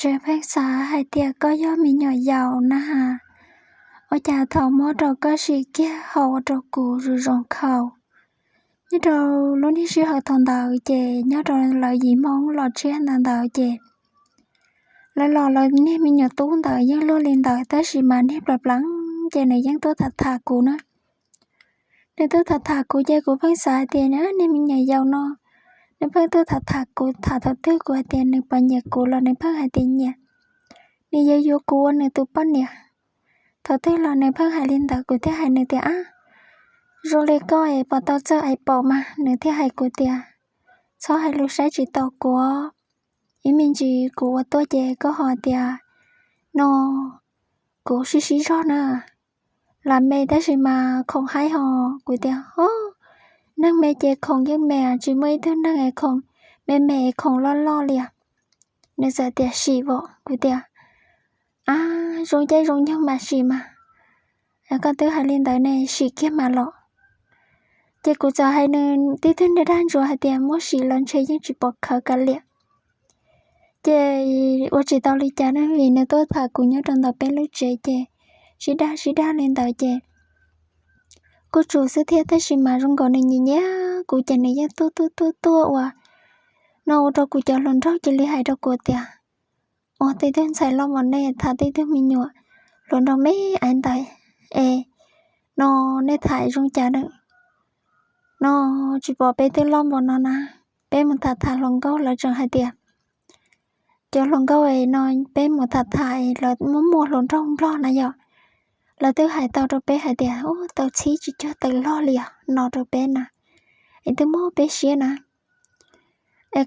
trẻ phát xã hai tia có gió mi nhỏ giàu na hà. Ở nhà thầu mó đầu có gì kia hầu đầu cụ rồi rong khẩu. Nhớ đầu lúc đi sư học thằng đạo chè nhớ đầu lời gì mong lò trẻ thằng đạo chè. Lời lời nghe mi nhỏ tú đạo giang lô lên đạo tới gì mà nếp lập lắng chè này giang tôi thật thà cụ nữa. Nên tôi thật thà cụ chè của phát xã tiền á nên mi nhỏ giàu no. Nên phát tôi thật thà cụ thà thật tư của tiền nên bà nhạc cụ là nên phát hai tiền nhạc. Nên giờ vô cụ nên tôi bắt nè. Thật tư là nên phát hai lên đạo của thế hai nên tiền á. Rồi lấy coi bỏ tao cho ai bỏ mà nên thế hai của tiền. Sau hai lúc sáng chỉ tao của ý mình chỉ của tôi chè có họ tiền. Nó của xí rõ nè. Làm mẹ ta gì mà không hay họ của tiền. Nâng mẹ chè không nhưng mẹ chỉ mấy thứ nâng ai không. Mẹ không lo liền. Nên giờ tiền xì vợ của tiền. Rồi chơi rồi nhưng mà xì mà. Con thứ hai lên tới này xì kia mà lọ. Chè của giờ hai nên tí thứ này đang rồi hai tiền mua xì lần chơi nhưng chỉ bỏ khờ cả liền. Chè ủa chỉ tao lý trả nó vì nếu tôi thả của nhớ trong tập bên lúc chè. Xí đa lên tới chè. Cô chủ sẽ thiết thế xì mà rung gọi này nhìn nhé. Cô chè này tua à. Nó đâu cô cho lần rau chỉ lý hai đâu cô tiền. Tí thứ xài lo món này thả tí thứ mình nhựa. Lần đầu mấy anh tới. Nó nè thải rung trả được. Nó chỉ bỏ bé tư lo món nó nè. Bé một thả lần câu là chẳng hai tiền. Cho lần câu ấy nó bé một thả là muốn mua lần rau lo nè dọ. Là thứ hai tao rồi bé hai tiền. Tao chỉ cho tao lo liền. Nó rồi bé nè. Anh tư mua bé xía nè.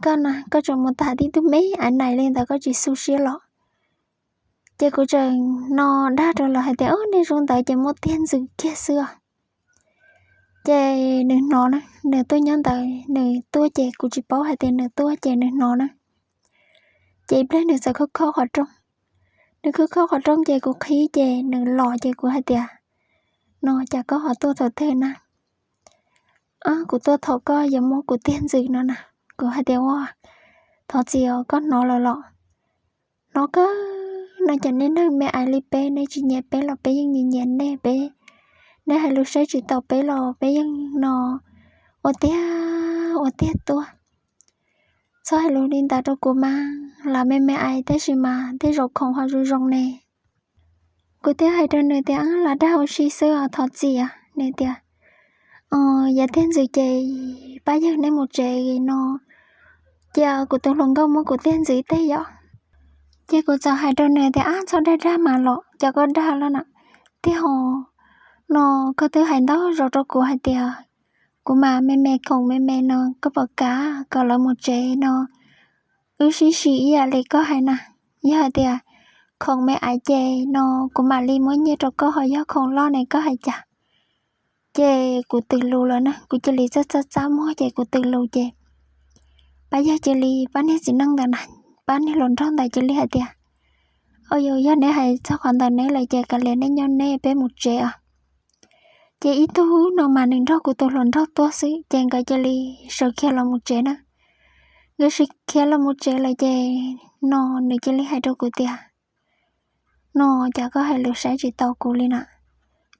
Con nè, có chồng một thả tí tư mấy anh này lên tao có chỉ sushi lọ. Chè của trời nó đa rồi là hai tiền. Nên rung tới chè một tiền dự kia xưa. Chè nè nó nè. Nè tôi nhắn tới. Nè tôi chè của chị bảo hai tiền. Nè tôi chè nè nó nè. Chè bên nè sẽ khó khó trong. Nè khó khó trong chè của khí chè. Nè lọ chè của hai tiền. Nó chả có họ tôi thở thế nè. Của tôi thở coi giờ mua của tiền dự nó nè. Của hai tiền hoa. Thở chiều có nó là lọ. Nó có. Nó chẳng nên nơi mẹ ai li bé. Nên chỉ nhẹ bé là bé nhưng nhìn nè bé. Nên hai lúc sáng chỉ tàu bé là bé nhưng nó. Ồ tía tua. Sau hai lúc đến ta đâu của mà. Là mẹ ai thế gì mà. Thế rồi không hoa rùi rong nè. Của tía hai đơn nơi tía là đau xí sơ thọ gì à. Nè tía. Dạ tên gì chè. Ba giờ nên một chè nó. Chà của tôi lòng gông của tên gì thế vậy. Chè của giờ hai đơn nơi tía sao đây ra mà lọ. Chà có đau lắm ạ. Thế hồ. Nó có thứ hai đó rồi của hai tía. Của mà mẹ không mẹ nó có bậc cá. Có là một chè nó. Xí à lấy có hai nè. Dạ hai tía. Không mẹ ai chè nó. Của mà li mới nhớ rồi có hỏi do không lo này có hai chà. Chè của từ lù rồi nè. Của chè li rất mua chè của từ lù chè. Bây giờ chè li bán hết gì năng tà nè. Bán hết lộn trong tại chè li hai tía. Ôi dồi dò nè hay sao khoảng tà nè lại chè cả liền nè nhon nè bé một chè à. Chè ít tu nó mà nên rau của tôi lộn rau to xí. Chè cả chè li sợ kia là một chè nè. Người sĩ kia là một chè là chè. Nó nè chè li hai rau của tía. Nó chả có hai lượt sáng chỉ tàu của li nè.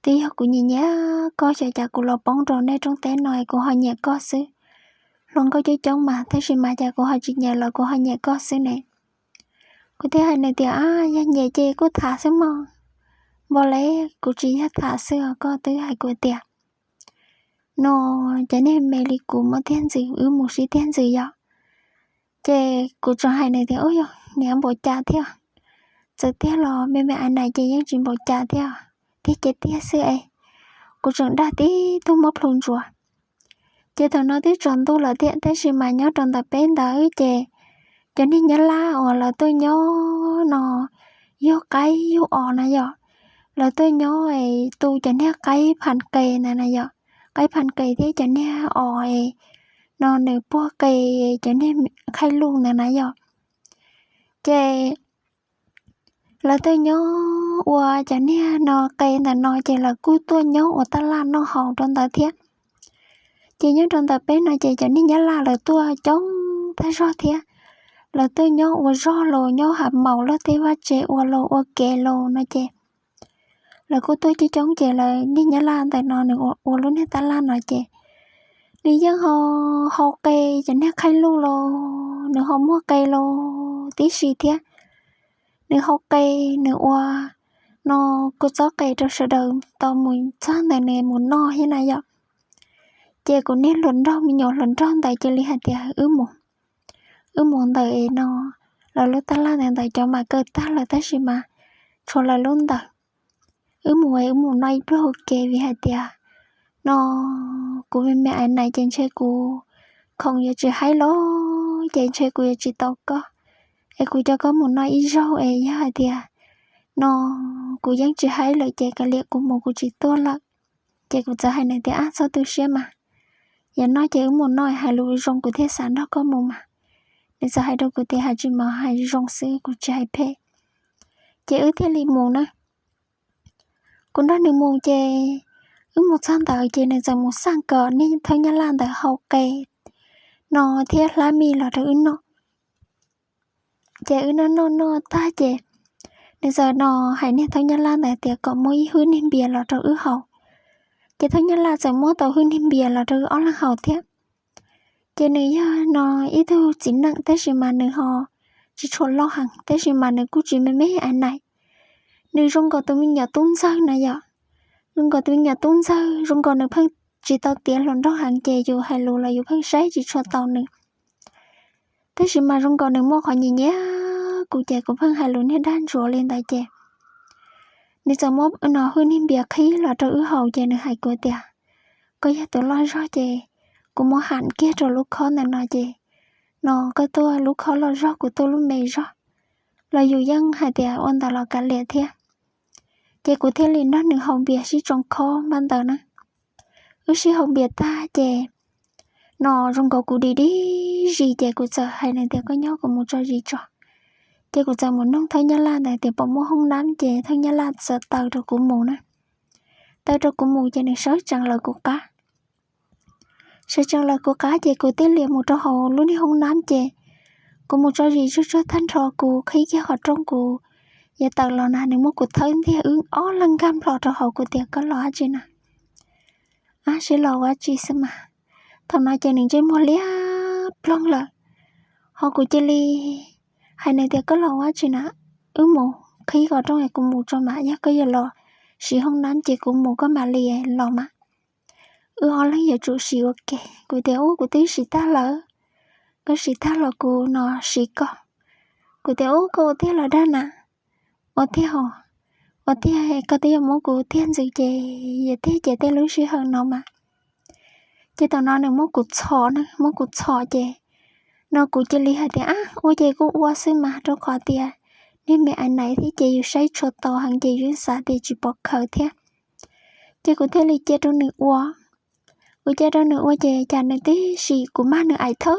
Tí họ cũng nhìn nhá. Có chả của lò bóng rồi nè trong té nòi của họ nhẹ có xứ. Luôn có chơi chống mà. Thế gì mà chả của họ chỉ nhẹ là của họ nhẹ có xứ nè. Của thế hai này thì nhẹ chê của thả xứ mà. Bỏ lấy của chị thả xứ có thứ hai của tiệt. Nó chả nên mẹ lý của một thiên gì. Một sĩ thiên gì vậy. Chê của cho hai này thì ôi dồi. Nè bỏ trả theo. Giờ tiếc là mẹ anh này chê những chuyện bỏ trả theo. Thế chê tiếc xứ ấy. Của trường đá tí tôi mốc luôn rồi. Chê thằng nó tí tròn tôi là tiện. Thế gì mà nhớ tròn tập bên đó chê. Cho nên nhớ la hoặc là tôi nhớ nó vô cái vô nè dọ. Là tôi nhớ ấy tôi cho nên cái phản cây nè dọ. Cái phản cây thế cho nên ấy nó nè bua cây cho nên khai luôn nè dọ. Chê là tôi nhớ cho nên nó cây nè nó chê là cứ tôi nhớ ở ta la nó hầu trong ta thiết. Chê nhớ trong ta bên nó chê cho nên nhớ la là tôi chống ta rõ thiết. là tôi nhớ ua rõ lô nhớ hạt màu lo tê va chè ua lô ua kè lô nó chè là cô tôi chỉ chống chè là đi nhá lan tại nó nữa ua luôn hết ta lan nó chè đi dân họ cây cho nên khai luôn lô nữa họ mua cây lô tí xì thế nữa họ cây nữa ua nó cô gió cây cho sợ đời tao muốn chán tại này muốn no thế này vậy chè của nên luận đâu mình nhỏ luận tròn tại chè li hạt tiệt muốn tại nó là lúc ta la này tại cho mà cơ ta là ta gì mà cho là luôn tại muốn nói đồ kề vì hạt tiệt nó của mẹ anh này trên xe của không giờ chỉ hay lo trên xe của chỉ tao có em của cho có muốn nói ít rau ấy hạt tiệt nó của dân chỉ hay lợi chạy cả liệt của một của chỉ to là chạy của giờ hay này thì ăn sao tôi xem mà giờ nói chạy muốn nói hay lùi rong của thế sản đó có một mà nên giờ hay đâu của thế hay chỉ mà hay rong xứ của chạy pe chạy ở thế li muốn nữa cũng đó nên muốn chạy ở một sang tàu chạy này giờ một sang cờ nên thấy nhà lan tại hậu cây nó thiết lá mi là thứ nó chạy ở nó ta chạy nên giờ nó hay nên thấy nhà lan tại tiệc có mỗi hướng nên bìa là thứ ứ hậu cái thấy nhà lan giờ mỗi tàu hướng nên bìa là thứ ó là hậu thiết cái này nó ít thôi chỉ nặng tới gì mà nữa họ chỉ trốn lo hàng tới gì mà nữa cũng chỉ mấy anh này nếu rong có tụi mình nhà tung sao này vậy rong có tụi mình nhà tung sao rong có nữa phân chỉ tàu tiền lần đó hàng chè dù hay lù là dù phân sấy chỉ cho tàu nữa tới gì mà rong có nữa mua khỏi nhìn nhé cụ chè của phân hay lù hết đan rùa lên tại chè nếu giờ mua nó hơn nên bịa khí là cho ứ hậu chè nữa hay của tiền có giá tụi lo rõ chè của mua hạn kia rồi lúc khó này nói chè nó cái tôi lúc khó lo rõ của tôi lúc mày rõ là dù dân hay tiền ôn ta là cả lệ thế chè của thế liền đó nữa hồng bịa sĩ trong khó ban tờ nữa ước sĩ hồng bịa ta chè nó rong có cụ đi gì chè của giờ hay này thì có nhau của một trò gì trò chè của giờ muốn nông thấy nhá la này thì bỏ mua không đám chè thấy nhá la sợ tàu rồi của mù nữa tàu rồi của mù chè này sớt chẳng lời của cá sớt chẳng lời của cá chè của tế liền một trò hồ luôn đi không đám chè của một trò gì rất thanh trò của khí kia họ trong của giờ tàu lò nào nếu một cuộc thấy thì ứng ó lăng cam lò trò hồ của tiệc có lò chứ nè sẽ lò quá chi xem mà thằng nói chơi những chơi mua lía plong là họ của chơi li hay này thì có lò quá chứ nè mù khi vào trong này cũng mù cho mà giá có giờ lò sĩ không nám chỉ cũng mù có mà lìa lò mà họ lấy giờ chủ sĩ ok của tiểu của tí sĩ ta lỡ cái sĩ ta lỡ của nó sĩ có của tiểu cô tí là đa nè ở thế họ ở thế có tí mua của thiên gì chơi giờ thế chơi té lối sĩ hơn nó mà chứ tao nói này mua cột chó chơi nó cũng chơi li hạt tiền ôi chơi cũng qua xí mà cho khỏi tiền nên mẹ anh này thì chơi say cho tao hàng chơi dưới xã thì chỉ bỏ khởi thế chơi cũng thế li chơi trong nước qua ôi chơi trong nước qua chơi chả này tí gì của má nữa ai thơ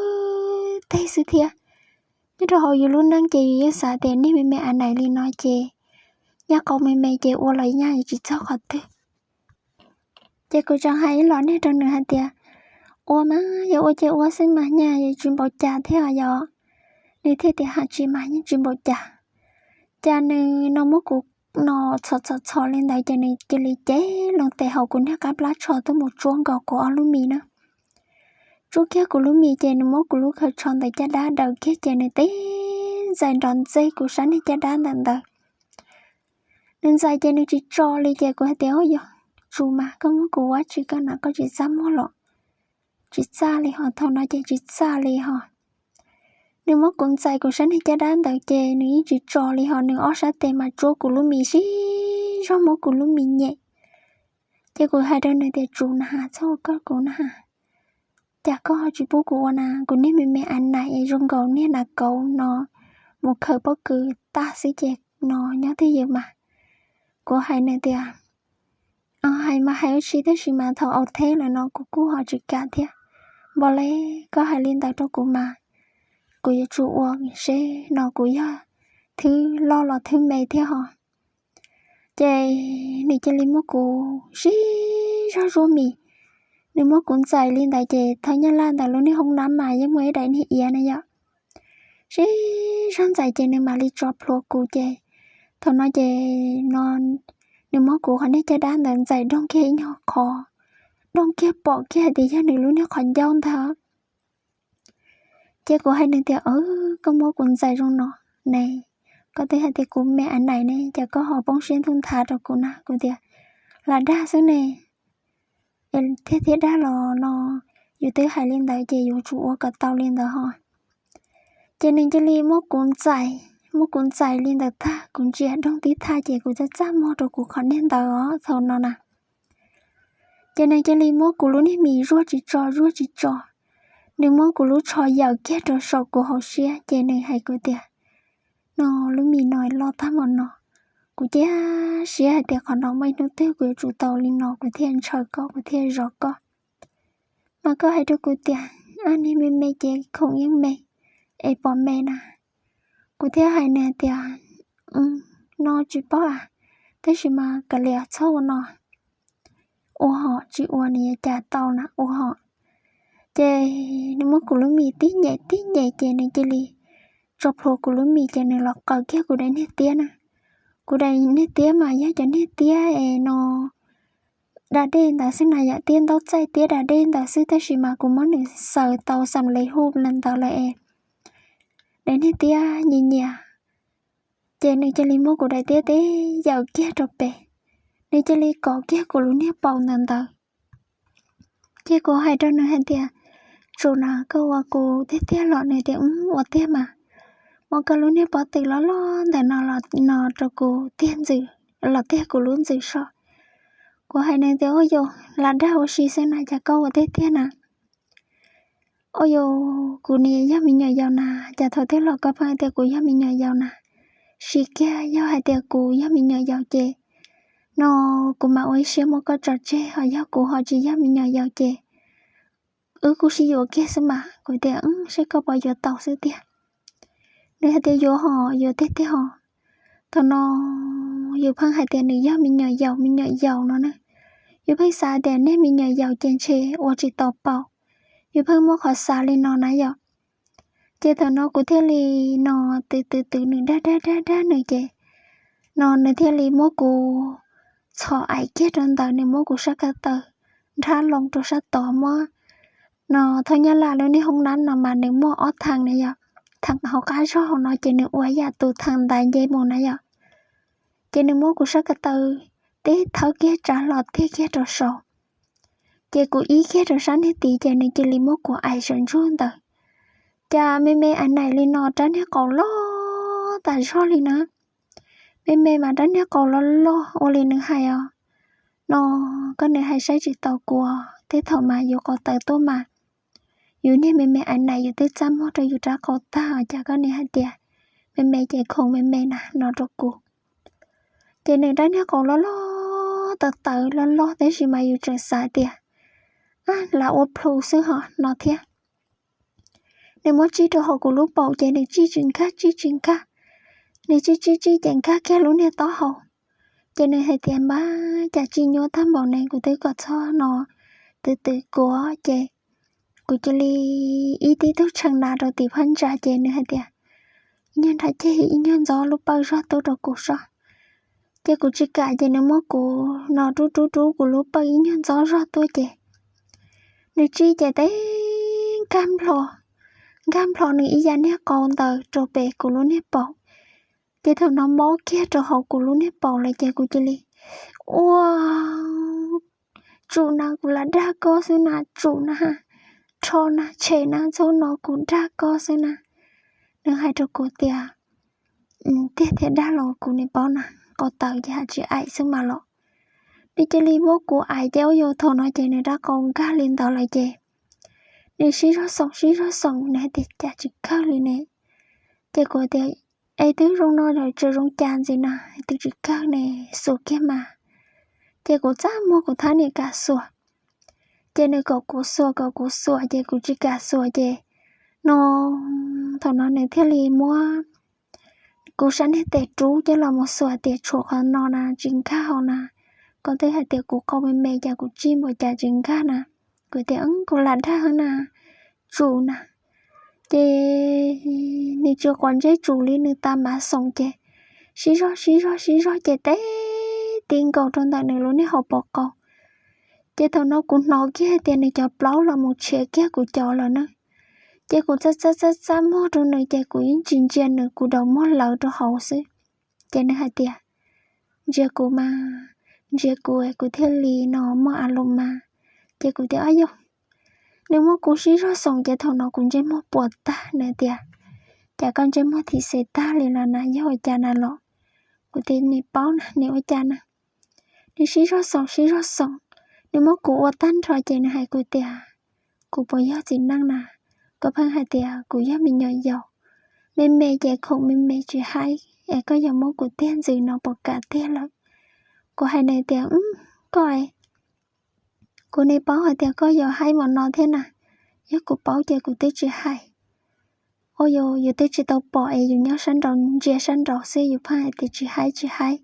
thế sự thế chứ rồi hồi luôn đang chơi dưới xã tiền nên mẹ anh này li nói chơi nhà cậu mẹ chơi qua lại nhà chỉ cho khỏi thế chơi cũng chẳng hay lo nè trong nước hạt tiền ủa mà giờ ủa chơi ủa xin mà nhà giờ chuyện bảo trà thế à giờ đi thế thì hạt chỉ mà những chuyện bảo trà này nó muốn cuộc nó chọ lên đây cho này cho lấy chế lòng tệ hậu của nó cáp lá chọ tới một chuông gạo của alumi nữa chuông kia của alumi chơi nó muốn của lúc khởi tròn tại cha đá đầu kia chơi này tí dài tròn dây của sáng này cha đá đằng đời nên dài chơi này chỉ cho lấy chơi của hạt téo giờ dù mà có muốn của quá chỉ có nào có chỉ dám mua lọ chỉ xa li họ thâu nói chỉ xa li họ nếu mất con trai của sáng hay cha đan tạo chè nếu chỉ trò li họ nếu ở sát tê mà chua của lúa mì xí rau mỡ của lúa mì nhẹ chè của hai đứa này thì chủ na sao có của na chả có họ chỉ bố của na của nếu mẹ anh này rong gầu nè là cậu nó một khởi bất cứ ta sẽ chè nó nhớ thế gì mà của hai này thì hai mà hai chỉ thế gì mà thầu ở thế là nó của họ chỉ cả thế bỏ lẽ có hai liên tại trong của mà của chủ uống sẽ nó của thứ lo là thứ mày thế họ chơi này chơi liên mất của xí ra rô mì nếu mất cũng dài liên tại chơi thấy nhân lan tại luôn đi không nắm mà nhưng mấy đại này này vậy Chứ rắn dài chè nên mà đi drop lo cụ chè. Thôi nói chè nó nếu mà cụ hắn chè đan đàn dài đông kia nhỏ khó. Đông kia bỏ kia thì cho nữ luôn nó còn dông thở. Chè cụ hay nên thì có mua quần dài trong nó. Này, có thể hay thì cụ mẹ anh này nè, chả có họ bóng xuyên thương thả rồi cụ nè, cụ thì là đa số nè. Thế đa là nó dù tới hai lên tới chè dù chủ cả tàu lên tới họ. Cho nên cho li mua cuốn dài lên tới tha cũng chỉ đông tí tha chè cụ rất chắc mua rồi cụ khó nên tới đó thôi nó nè. Cho nên cho li mua cụ luôn đi mì rua chỉ cho. Nếu mua cụ lúc cho giàu kết rồi sọ cụ họ xia cho nên hay cụ tiệt. Nó lúc mì nói lo thăm mà nó. Cụ chế xia hay tiệt còn nó mấy nước tiêu của chủ tàu lên nó của thiên trời có của thiên rõ có. Mà có hay được cụ tiệt anh em mê chế không yên mê. Ê bỏ mê nè. Cụ thiết hay nè tiệt nó chỉ bỏ à. Thế chứ mà cả lẻ sâu nó. Ô họ chỉ ua nè trả tàu nè ô họ. Chê nếu mà cụ lúc mì tí nhẹ chê nè chê lì. Rộp hồ cụ lúc mì chê nè lọt cờ kia cụ đánh hết tía nè. Cụ đánh hết tía mà giá cho hết tía nó. Đã đen ta xin này dạ tiên tao chạy tía đã đen ta sư thế gì mà cụ muốn được sờ tàu xăm lấy hụp lần tàu lại đến hết tía nhẹ. Chê nè chê lì mô cụ đại tía tế dạo kia rộp bè. Nè chê lì có kia cụ lúc nè bầu lần tàu. Chê cụ hay cho nè hết tía. Rồi nè câu à cụ thế tía lọ này tía ủa tía mà. Một cái lúc nè bỏ tì lo để nó cho cụ tiên dữ. Là tía cụ luôn dữ sợ. Cụ hay nè tía ôi dô là đá ô xì xe này chả câu ở tía nè. Ôi dô cụ nè giá mình nhờ giàu nè. Chả thôi tía lọ cấp hai tía cụ giá mình nhờ giàu nè. Xì kia giá hai tía cụ giá mình nhờ giàu chê. Nó cụ mà ôi xế một cái trò chê. Họ giá cụ họ chỉ giá mình nhờ giàu chê. Cụ xì dụ kia xe mà. Cụ tía sẽ có bao giờ tàu sư tía. Nếu hai tía dụ họ dụ tía họ. Thôi nó dụ phăng hai tía nữ giá mình nhờ giàu nó nè. Dụ phăng xa tía nè mình nhờ giàu chên chê. Ủa chỉ tàu bào. Dụ phăng mua khó xa lên nó nè dụ. Chê thở nó cụ tía lì nó từ nữ đá nữ chê. Nó nữ tía lì mua cụ cho ai kết đơn tờ nữ mua cụ sát cả tờ. Ra lòng trò sát tỏ mua. Nó thôi nhá là luôn đi không nắn nó mà nữ mua ớt thằng này dụ. Thằng họ cá rõ họ nói chê nữ ua dạ tù thằng tài dây mù này dụ. Chê nữ mua cụ sát cả tờ. Tế thở kia trả lọt thế kia trò sổ. Chê cụ ý kia trò sáng hết tí chê nữ chê lì mua của ai sẵn rôn tờ. Chà mê anh này lên nó tránh hết cầu lo. Tại sao lên á. Mê mà tránh hết cầu lo. Ô lên nữ hay à. Nó có nữ hay xây chỉ tàu của. Thế thở mà dù có tờ tô mà. Dù nè mê anh này dù tới chăm hóa rồi dù trả cầu ta. Chà có nữ hay tìa. Mê chê không mê nè. Nó rốt cụ. Chê nữ tránh hết cầu lo. Tờ lo. Thế gì mà dù trời xa tìa. Là ô plù sư họ. Nó thiệt. Nếu muốn chi đồ họ của lúc bầu chạy được chi chuyện khác. Nếu chi chuyện khác kia lúc này tỏ hậu. Cho nên hệ tiền ba chả chi nhớ thăm bầu này của tôi có cho nó từ của chạy. Của cho li ý tí thức chẳng nà rồi tìm hân ra chạy nữa hệ tiền. Nhưng thật chứ ý nhân gió lúc bao ra tôi rồi cuộc ra. Chạy của chị cả chạy nếu mất của nó trú của lúc bao ý nhân gió ra tôi chạy. Nếu chi chạy tới cam lò. Gam lò nữ ý giá nét con tờ trò bè của lúc nét bầu. Chê thằng nó mó kia trò hậu của lúc nét bầu lại chê của chê li. Wow. Chủ nào cũng là đa co sư nà chủ nà ha. Trò nà chê nà dấu nó cũng đa co sư nà. Nâng hai trò của tìa. Tìa đa lò của nè bó nà. Có tờ giá chỉ ai sư mà lọ. Đi chê li bố của ai đéo vô thô nói chê nè đa con gá lên tàu lại chê. Nè xí rõ sống nè thì chả chỉ khá lên nè. Chê của tìa ai tứ rong nói rồi chơi rong chàn gì nè. Tứ chỉ khá nè sổ kia mà. Chê của chắc mua của thá nè cả sổ. Chê nè của sổ chê của chỉ cả sổ chê. Nó thọ nó nè thiết lì mua. Cô sẵn hết tệ trú chê là một sổ tệ chuộc hơn nó nè chính khá hò nè. Còn tới hạt tệ của con mê chà của chim và chà chính khá nè. Của tệ ấn của lạt ra hơn nè. Chủ nè. chị nè chưa còn dây chủ lý nè ta mà sống chị xí rõ chị té tiền cầu trong tay này luôn nè học bỏ cầu chị thằng nó cũng nói kia tiền này cho plau là một chuyện kia của cho là nó chị cũng rất mua trong này chị cũng những chuyện chuyện nữa cũng đầu mua lợn cho hậu xí chị này hai tiền chị cũng mà chị cũng theo lý nó mà alum mà chị cũng theo ai nếu mà cũng xí rõ sống chị thằng nó cũng chỉ mua bột ta nữa tiền chả con chỉ mua thì sẽ ta liền là nãy giờ cha nà lọ của tiền này bao nè nếu cha nè đi xí rõ sống nếu mà cụ tan rồi chị này hay cụ tiền cụ bây giờ chỉ năng nè có phải hai tiền cụ giờ mình nhỏ giàu nên mẹ chị không mình mẹ chỉ hay em có giờ mua cụ tiền gì nó bỏ cả tiền lắm cụ hai này tiền coi cụ này báo hai tiền có giờ hay mà nó thế nè giờ cụ báo chị cụ tới chỉ hay ôi giờ tới chỉ tao bỏ em giờ nhớ sân đầu xe giờ phải thì chỉ hay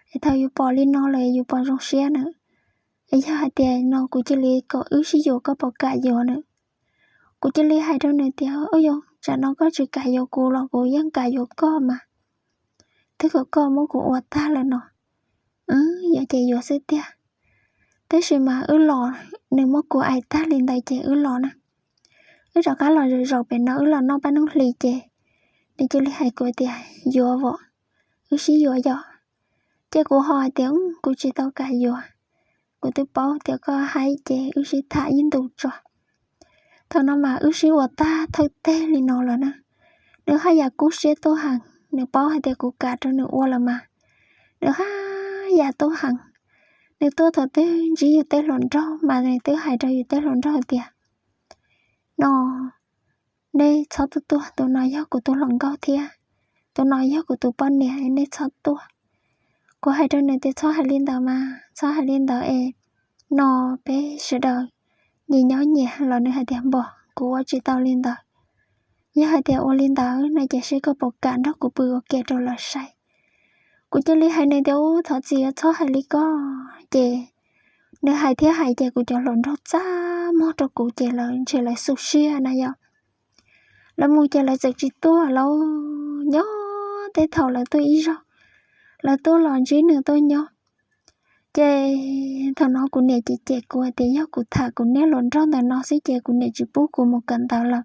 em thao giờ bỏ lên nó lại giờ bỏ trong xe nữa em giờ hai tiền nó cụ chỉ lấy có ứ sử dụng có bỏ cả giờ nữa cụ chỉ lấy hai đâu nữa tiền ôi giờ chả nó có chỉ cả giờ cụ là cụ vẫn cả giờ có mà thứ có muốn cụ ọt ta là nó giờ chị giờ sẽ tiền thế gì mà lò nếu mà cụ ai ta lên tay chị lò nè rồi cá lò rồi bên nó là nó bán nó lì chị để chị lấy hai cụ tiền giờ vợ xí giờ chị cụ hỏi tiếng cụ chỉ tao cả giờ cụ tôi bảo thì có hai chị xí thả yên đủ rồi thằng nó mà xí của ta thôi tê lên nó là nè nếu hai nhà cụ sẽ tô hàng nếu bảo hai thì cụ cả cho nữa là mà nếu hai nhà tô hàng nếu tôi thôi tê chỉ yêu tê lộn rau mà này tê hai rau yêu tê lộn rau tiền nó đây sao tôi nói yêu của tôi lộn cao thiệt tôi nói yêu của tôi bao nè nên sao tôi cô hai đứa này thì sao hai liên đầu mà sao hai liên đầu nó bé sợ đời nhìn nhỏ nhẹ là nơi hai tiền bỏ của chị tao liên đầu nhớ hai tiền ô liên đầu này chỉ sẽ có bộ cản đó của bự kẹt rồi là sai của chị lý hai này đâu thật gì sao hai lý có chị nơi hai thế hai chị của cho lộn rau xa mua cho của chị là sushi này giờ là mua chị là giật chị to lâu nhớ thế thầu là tôi ý rồi là tôi làm gì nữa tôi nhớ chị thằng nó cũng nè chị của thì nhớ của thà cũng nè lộn rau là nó sẽ chị của nè chị bố của một cân tàu là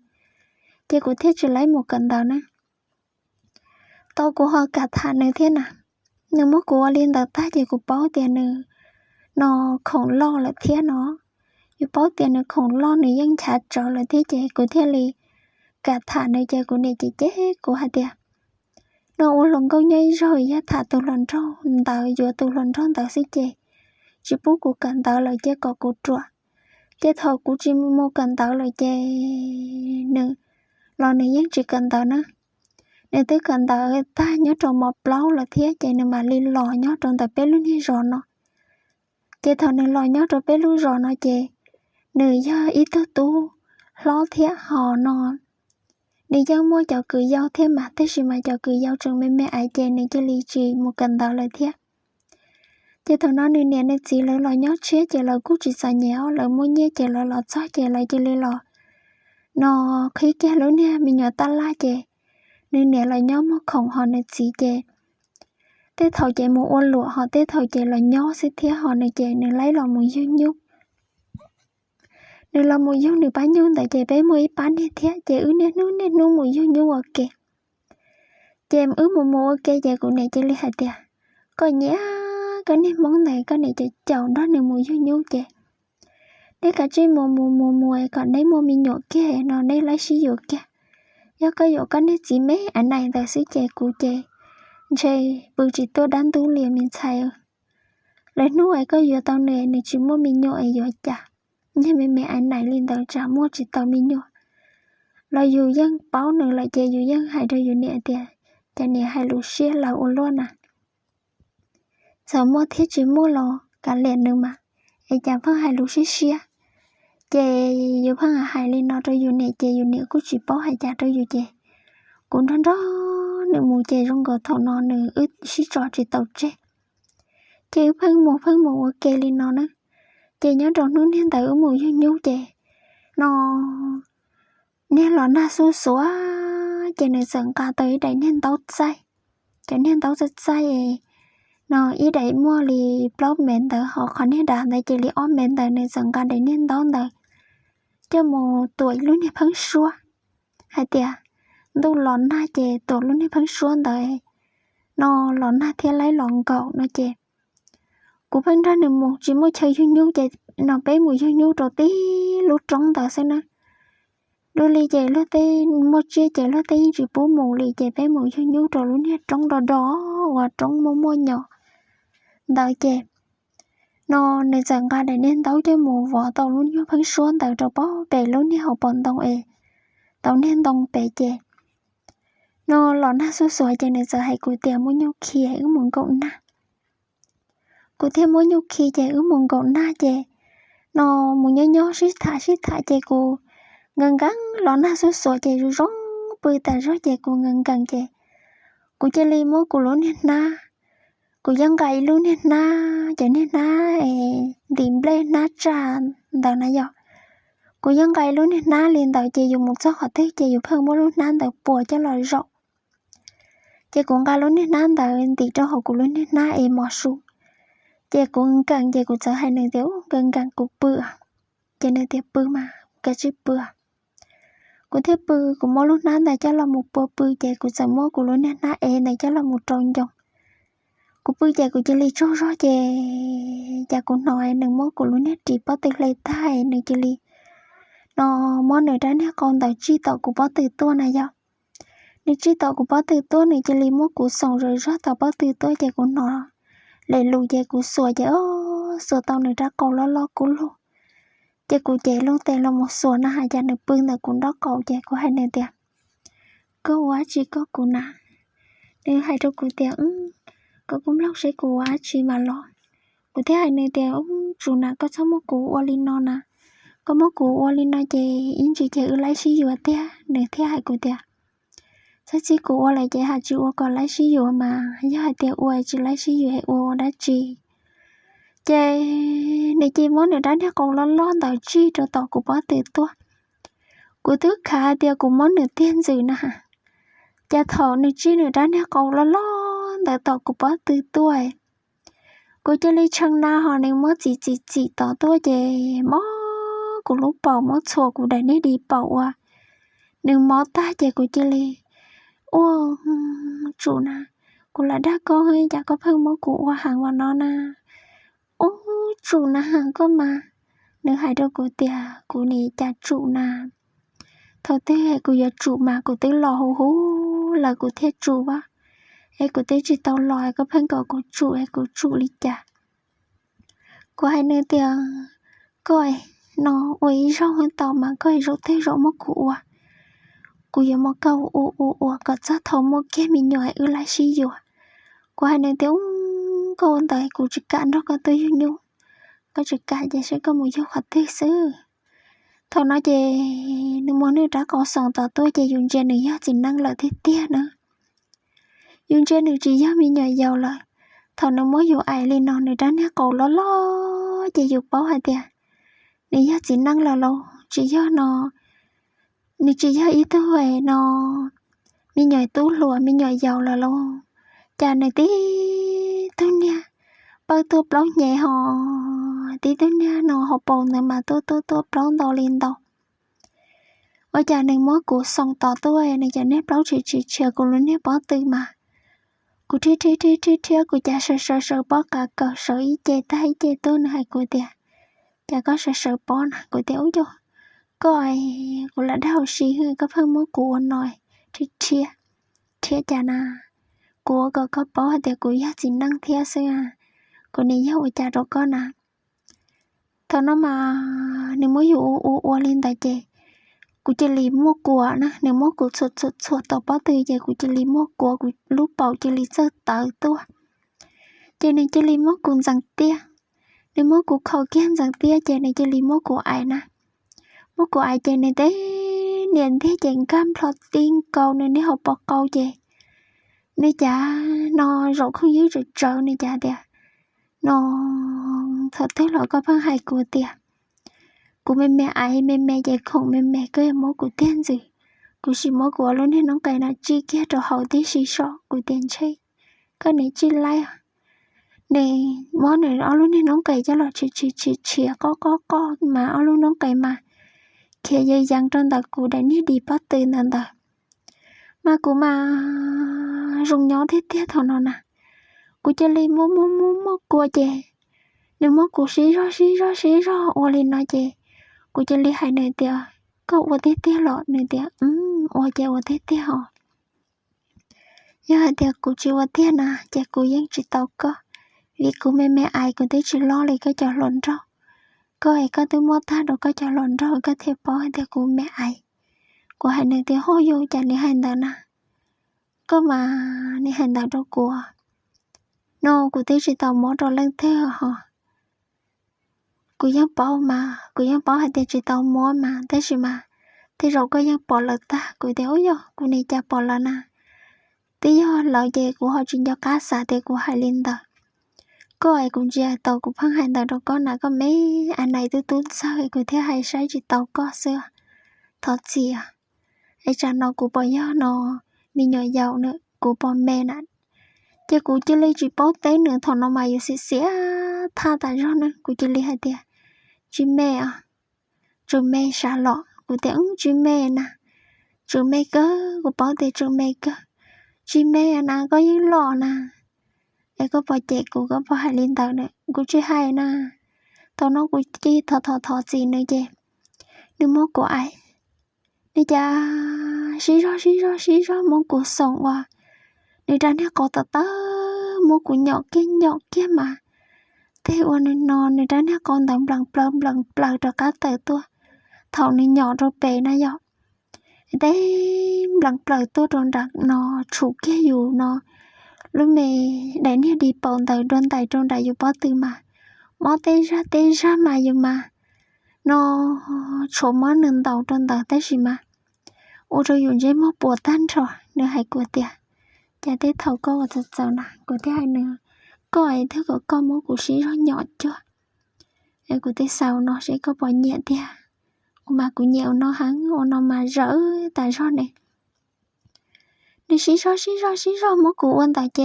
chị của thế chỉ lấy một cân tàu nữa tao của họ cả thà nữa thế nào nếu mà của liên tàu ta chị của báo tiền nữa nó không lo là thế nó yêu báo tiền nữa không lo nữa dân trả trở là thế chị của thế li cả thà nữa chị của nè chị chết của hai tiền nó uống lần câu nhây rồi giá thà tụ lần rau tao vừa tụ lần rau tao sẽ chỉ bố của cần tao là chế có của trọ chế thầu của chỉ mua cần tao là chế nữa lo này vẫn chỉ cần tao nữa nếu tới cần tao ta nhớ trong một lâu là thế chế nên mà liên lò nhớ trong tao bé luôn đi rồi nó chế thầu nên lò nhớ trong bé luôn rồi nó chế nữ do ít tu lo thế họ nó đi dân mua cho cười giao thế mà thế gì mà cho cười giao trường mẹ ai chế nên cho lý trí một cần tao là thế chị thằng nó nên nên chỉ lấy lò nhót chết chị là cú chỉ xài nhéo là mua nhé chị là lò xóa chị lại chị lấy lò nó khi kia lớn nha mình nhỏ ta la chị nên nè là nhóm mà không họ nên chỉ chị thế thầu chị một ôn lụa họ thế thầu chị là nhó sẽ thế họ này chị nên lấy lò một dương nhúc nên là một dương được bán nhung tại chị bé mới bán đi thế chị nên nu một dương nhúc ok chị em một ok chị cũng này chị lấy hạt tiền coi nhé cái này món này cái này chị chậu đó này mùi vô nhú kìa để cả trên mùa còn đấy mua mình nhổ kia nó đây lấy sử dụng kia do cái dụng cái này chỉ mấy anh này là sử chè cụ chè bự chỉ tôi đánh tú liền mình xài lấy nuôi có dụng tao này chỉ mua mình nhổ ấy dụng chả nhưng mẹ anh này liên tao trả mua chỉ tao mình nhổ là dù dân báo nữa là chè dù dân hai đôi dù nè tiền chả nè hai lũ xe là ôn luôn à giờ mua thiết chỉ mua lò cả liền nữa mà em chẳng phải hai lũ xí chè dù phải hai lên nó rồi dù nè chè dù nè cũng chỉ bảo hai cha rồi dù chè cũng đó đó nè mù chè trong gò thầu nó nè ít xí trò chỉ tàu chè phân một ok lên nó nữa chè nhớ trong nước nên tại ở mùi nhú chè nó nên là na số số cho nên dần cả tới đấy nên tao say cho nên tao rất say nó ý đấy mua li blog men tờ họ còn nên đàn đấy chỉ li on men tờ nên dần cả đấy nên tao tờ cho một tuổi lúc này phấn xua hay tiệt tu lon na chè tuổi lúc này phấn xua tờ nó lon na theo lấy lon cậu nó chè cú phấn ra được một chỉ mới chơi nhu chè nó bé mùi nhu rồi tí lúc trống tờ xem nè đôi li chè lúc tí một chia chè lúc tí chỉ bố mù li chè bé mùi nhu rồi lúc này trống đó và trống mua nhỏ đợi chè nó nên rằng cả để nên tao cho mù vợ tao luôn như phấn xuân tao cho bó bể luôn như học bọn tao tao nên tông bể chè nó lọ na số sỏi chè này giờ hay cụ tiền mua nhau khi hay muốn cậu na cụ thêm mua nhau khi chè muốn cậu na chè nó muốn nhớ xít thả chè cụ ngần gắng lọ na số sỏi chè rồi rong bơi ta rót chè cụ ngần gắng chè cụ chè li mua cụ luôn na cụ dân gầy luôn na cho nên na tìm lên na tràn đào na giờ cụ dân gầy luôn na liền đào chỉ dùng một số họ thấy chỉ dùng hơn mỗi luôn na đào bùa cho lòi rộng chỉ cũng gầy luôn na đào tỷ cho họ cụ luôn na mò su chỉ cũng cần chỉ cũng sợ hai nơi thiếu gần cụ bự cho nên thiếu bự mà cái chữ bự cụ thiếu bự cụ mỗi luôn na đào cho là một bùa bự chỉ cũng sợ mỗi cụ luôn na này cho là một tròn dòng cụ bự chè cụ chỉ li cho rõ chè chè cụ nói đừng mua cụ luôn nét chỉ bắt từ lấy tay đừng chỉ li nó món này đã nè con tàu chi tàu cụ bắt từ tua này do nếu chi tàu cụ bắt từ tua này chỉ li mua cụ xong rồi rõ tàu bắt từ tua chè cụ nó lấy lù chè cụ sủa chè sủa tàu này ra cầu lo cụ luôn chè cụ chè luôn tên là một sủa nó hai chè được bưng là cụ đó cầu chè của hai này tiệt có quá chỉ có cụ nà nếu hai đứa cụ tiệt có cũng lóc sẽ của á chi mà lo của thế hai nơi tiền ông chủ nào có số một của Olino nè có một của Olino chè in chỉ chè ở lấy xí dừa thế nơi thế hai của tiền sẽ chỉ của lại chè hai chữ còn lấy xí dừa mà do hai tiền uo chỉ lấy xí dừa uo đã chi chè này chi món này đã còn lo tàu chi cho tàu của bó từ tua của thứ khá tiền của món này tiền gì nè chè thầu này chi này đã còn lo tại tao cũng bắt từ tuổi cô chơi lấy chân na họ nên mất chỉ tao tuổi về mó của lúc bảo mất chùa của đại này đi bảo à đừng mó ta về cô chơi lấy ô chủ na cô là đã có hơi chả có phân mó của hàng vào nó na ô chủ na hàng có mà nếu hai đứa của tia của này chả chủ na thôi thế của giờ chủ mà của tới lò hú là của thế chủ quá ai của tế chỉ tao lòi có phân cầu của chủ ai của chủ lý chả có hai nơi tiền coi nó uy rau hơn tao mà coi rau thế rau mất cụ à cụ giờ mất câu có giá thầu mất kia mình nhỏ ở lại xí dừa có hai nơi tiếng câu anh tại cụ chỉ cạn đó có tôi nhu có chỉ cạn vậy sẽ có một dấu hoạt thế xứ thôi nói về nếu muốn nữa đã có sòng tao tôi chỉ dùng trên này chỉ năng lợi thế tia nữa dùng trên được chỉ giá mình nhỏ giàu là thằng nó mới dùng ai lên nó này đã nè cầu lo chỉ dùng bao hai tiền này giá chỉ năng là lâu chỉ do nó này chỉ do ý tư về nó mình nhỏ tú lùa mình nhỏ giàu là lâu cha này tí tôi nha bao tôi bao nhẹ họ tí tôi nha nó họ bồn này mà tôi bao đầu lên đầu ở cha này mới của xong tỏ tôi này cha nếp bao chỉ chờ của luôn nếp bao tư mà cụ thi cụ cha sợ bó cả cờ sợ ý chê tay chê tôi này cụ tiệt cha có sợ bó nè cụ tiệt vô coi cụ là đau xì hơi có phân mối cụ nói thi cha na cụ có bó tiệt cụ giá chỉ năng thia xưa à cụ này giá của cha rồi con à thôi nó mà nếu mới dụ lên tại chê cụ chỉ lý mua của nè nếu mua của sụt tàu bao từ giờ cụ chỉ lý mua của cụ lúc bảo chỉ lý sơ tờ tua cho nên chỉ lý mua cùng rằng tia nếu mua của khâu kiên rằng tia cho nên chỉ lý mua của ai nè mua của ai cho nên thế niệm thế chẳng cam thọt tiên cầu nên nếu học bỏ câu chè nên chả nó rộng không dưới rồi trở nên chả đẹp nó thật thế là có phân hai của tia Cô mẹ ai mẹ dạy không mẹ cứ em mua của tiền gì. Cô chỉ mua của luôn nên nó cái là chi kia cho hậu tí xí sọ của tiền chơi. Cái này chi lại à. Này món này ở luôn nên nó cái cho là chỉ có mà ở luôn nó cái mà. Kia dây dàng trong đó cô đã đi bắt từ nè đó. Mà cô mà rung nhỏ thế thôi nó nè. Cô cho lấy mua của chè. Nên mua của xí rõ ô lên nói chè. Cô cho lấy hai nơi tiêu. Có ô thế lọ nơi tiêu. Ô chè ô thế hả. Giờ hai tiêu cô chỉ ô thế nè. Chè cô vẫn chỉ tao có. Vì cô mẹ ai cô thấy chỉ lo lấy cái trò lộn rau. Cô ấy có tôi mua ta đâu có trò lộn rau. Có thể bỏ hai tiêu cô mẹ ai. Cô hai nơi tiêu hô vô chả lấy hai nơi nè. Có mà lấy hai nơi đâu cô. Nó cô thấy chỉ tao mua trò lên thế hả. Cô vẫn bỏ hai tiêu chỉ tao mua mà. Thế gì mà. Thế rồi có vẫn bỏ lợt ta. Cô thấy ôi dô. Cô này chả bỏ lợt nè. Thế do lợi dễ của họ chuyên cho cá xả thì của hai linh tờ. Cô ấy cũng chỉ tàu của phăng hai tờ đâu có nào có mấy anh này tôi sao ấy cô thấy hay sai chỉ tàu có xưa. Thật gì à. Ấy cha nó của bỏ gió nó mình nhỏ giàu nữa của bỏ mẹ nè. Chứ cô chỉ lấy chỉ bó tế nữa thằng nó mà yêu xỉa tha tại rõ nữa. Cô chỉ lấy hai tìa. Chỉ mẹ à. Rồi mẹ xả lọ. Cô thấy chỉ mẹ nè. Rồi mẹ cơ. Cô bỏ tế rồi mẹ cơ. Chỉ mẹ nè có những lọ nè. Em có bỏ chạy cô có bỏ hai lên tàu nữa. Cô chỉ hai nè. Tao nó cô chỉ thọ gì nữa chứ. Nếu mua của ai. Nếu cha xí rõ mua của sống qua. Nếu ra nè có tao mua của nhỏ kia mà. Thế ua nó nếu ra nè con tao blang cho cá tờ tua. Thảo này nhỏ rồi bể nè dọ. Thế blang tua rồi đặt nó chủ kia dù nó. Lúc này đánh đi bồng tờ đơn tài trong đại dù bó tư mà. Mó tê ra mà dù mà. Nó chỗ mó nâng tàu trong tờ tế gì mà. Ủa rồi dùng dây mó bùa tan rồi. Nữa hãy của tìa. Chả tế thầu cô ở thật giờ nè. Của tế hai nữa. Cô ấy thức của con mó của sĩ rõ nhỏ chưa. Em của tế sau nó sẽ có bỏ nhẹ tìa. Mà của nhẹo nó hắn. Ủa nó mà rỡ tại rõ này. Nếu xí rõ mó của ôn tại chê.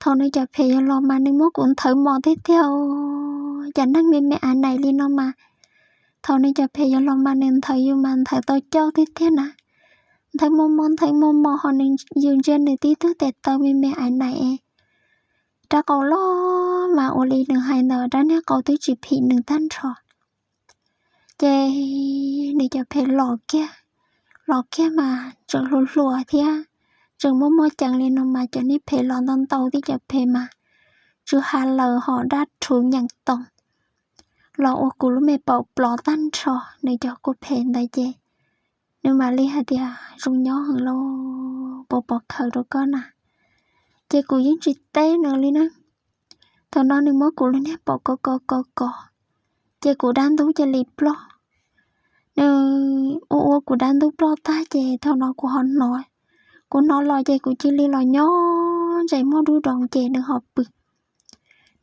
Thôi nó chả phê lo mà nên mốt cũng thử mò tiếp theo chẳng năng mẹ anh này lên nó mà. Thôi nó chả phê lo mà nên thử yêu mà thử tôi cho tiếp theo nè. Thử mò họ nên dường trên này tí thứ tẹt tao mẹ anh này. Ra cầu lo mà ô lý nâng hai nở ra nè cầu tôi chỉ phí nâng tan rồi. Chê nó chả phê lò kia mà chẳng lùa thế á. Rừng mô chẳng lên nó mà cho nên phê lòn tông tàu thì chả phê mà. Chứ hà lờ họ đã trú nhận tổng. Lọ ô cú lúc mẹ bảo bỏ tan trò để cho cô phê tại chê. Nhưng mà lý hả thì rung nhỏ hơn lâu bỏ khởi đồ con à. Chê cú dính trị tế nữa lý nè. Thằng nó nên mô cú lúc nè bỏ có. Chê cú đan tú chê lịp lo. Ô cú đan tú lo ta chê thằng nó của họ nói. Cô nó lo chạy của chị li lo nhỏ chạy mua đu đòn chè được hộp bự.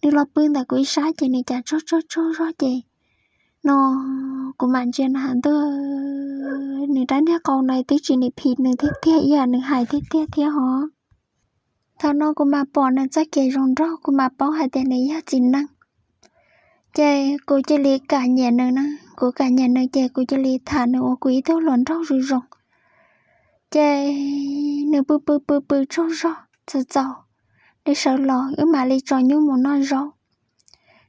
Đi lo bưng tại của sáng chè này chả rót chè. Nó của bạn chè nó hẳn tôi nửa đánh nha con này tí chị này phịt nửa thiết dạ nửa hài thiết hả. Thằng nó của mà bỏ nửa chắc chè rong rau của mà bỏ hai tên này giá chính năng. Chè của chị li cả nhà nửa năng. Của cả nhà nửa chè của chị li thả nửa quý theo lon rau rồi rong. Chè nửa bự rau giàu để sợ lò mà lấy trò như một nó rau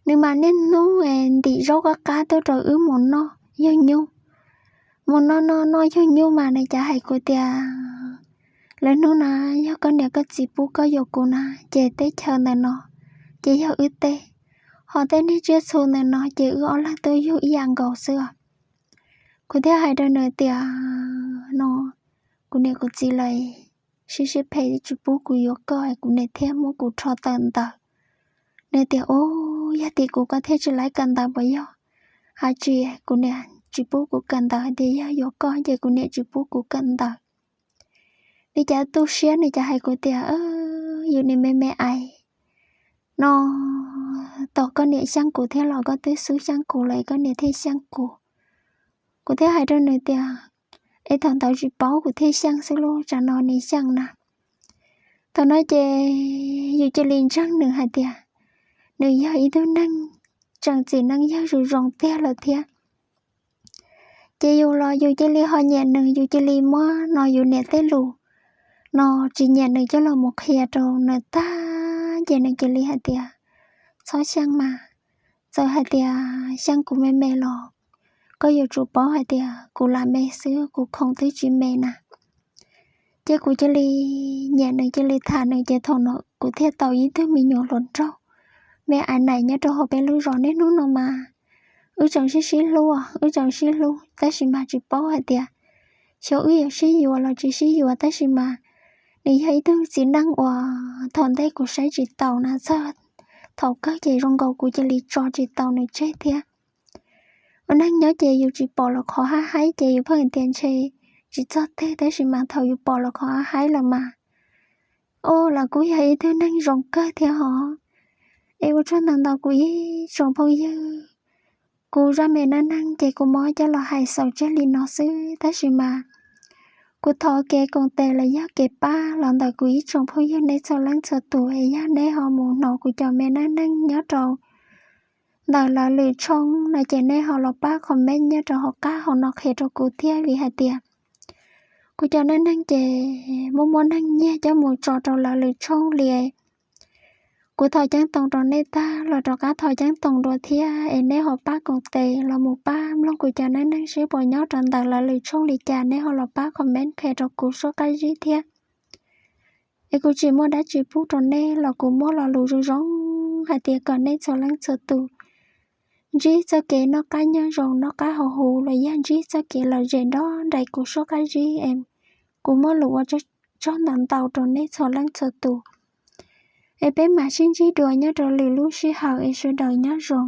nếu mà nên nó đi rau cá tôi rồi một nó yêu một nó yêu mà này chả hay của tia lên nó na do con nhà có gì bố có yêu cô na chè tết chờ này nó chè yêu ư tê họ tên đi chưa xu này nó chè ư là tôi yêu yang gầu xưa của tia hay đơn nữa tia nó cô này có gì lại xí phê chú bố của yếu coi của này thêm một cụ trò tận tờ này thì giá thì cô có thể trở lại cần tờ bởi do hai chị của này chú bố của cần tờ thì yếu coi vậy của này chú bố của cần tờ đi chả tu xé này chả hay của tìa dù này mẹ ai nó tỏ con này sang cụ thế là có tới số sang cụ lại con này thế sang cụ cụ thế hai đứa nữa tia ấy thằng tao chỉ bảo cụ thế sang xí lô trả nó này sang nè thằng nói chê dù chê liền trăng nữa hai tia nữa giờ ý tôi năng chẳng chỉ năng giờ rồi rong tia là tia chê dù lo dù chê li họ nhẹ nữa dù chê li mò nó dù nè té lù nó chỉ nhẹ nữa cho là một hè rồi nữa ta chê nữa chê li hai tia xóa sang mà giờ hai tia sang của mẹ lo có yêu chủ bỏ hai tia cụ là mẹ xưa cụ không thấy chuyện mẹ nè chứ cụ chỉ li nhà này chỉ li thà này chỉ thằng nó cụ theo tàu ý thứ mình nhỏ lộn trâu mẹ anh này nhớ trâu họ bé lưu rõ nét núi nó mà chồng xí luôn chồng xí luôn ta xí mà chỉ bỏ hai tia số xí dùa là chỉ xí dùa ta xí mà này thấy thứ chỉ năng thằng đây cụ sẽ chỉ tàu nè sao thầu các chị rong cầu cụ chỉ li cho chỉ tàu này chết thiệt năng nhớ chị dù chỉ bỏ là khó hái chị dù phân tiền chị chỉ cho thế đấy chỉ mà thầu dù bỏ là khó hái là mà là cú hay thứ năng rong cơ theo họ em có cho thằng tao cú rong phong dư cú ra mẹ năng chị cú mói cho là hay sầu chết li nó xứ đấy chỉ mà cú thọ kê con tè là giá kê ba lần tao cú rong phong dư này sau lắng sợ tuổi giá này họ muốn nó cú cho mẹ năng nhớ trâu đời là lì trong là trẻ này họ lọc ba comment nhớ cho họ cá họ nọc hết cho cụ thia vì hạt tiền cụ cho nên năng trẻ muốn năng nhé cho một trò là lì trong lì cụ thời gian tổng trò này ta là trò cá thời gian tổng đồ thia em này họ ba còn tệ là một ba long cụ cho nên năng sẽ bỏ nhau tròn đời là lì trong lì chả này họ lọc ba comment hết cho cụ số cái gì thia em cụ chỉ muốn đã chỉ phút trò này là cụ muốn là lù rú rong hạt tiền còn nên cho lắng sợ tù chỉ cho kể nó cá nhân rồi nó cá hầu hù là gian chỉ cho kể là gì đó đầy cuộc số cái gì em cũng mới lụa cho nằm tàu rồi nên cho lăng sợ tù em bé mà xin chỉ đùa nhớ rồi lì lú sĩ hào em sẽ đời nhớ rồi